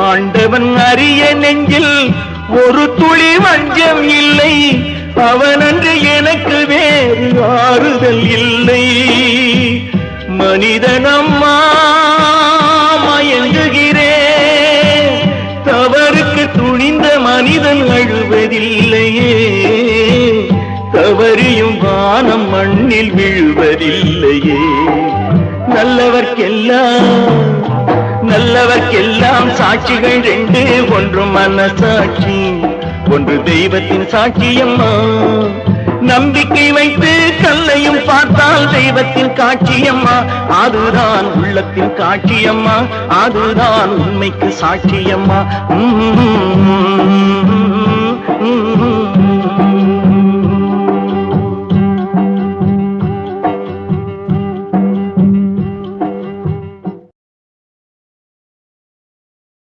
ஆண்டவன் அறிய நெஞ்சில் ஒரு துளி வஞ்சம் இல்லை, அவனன்று எனக்கு வேறு ஆறுதல் இல்லை. மனிதனம்மா மயங்குகிறேன், தவறுக்கு துணிந்த மனிதன் அழுவதில்லையே, தவறியும் வானம் மண்ணில் விழுவதில்லையே. நல்லவர்க்கெல்லாம் சாட்சிகள் ரெண்டு, ஒன்று மனசாட்சி, ஒன்று தெய்வத்தின் சாட்சியம்மா. நம்பிக்கை வைத்து கல்லையும் பார்த்தால் தெய்வத்தின் காட்சியம்மா, அதுதான் உள்ளத்தின் காட்சியம்மா, அதுதான் உண்மைக்கு சாட்சியம்மா.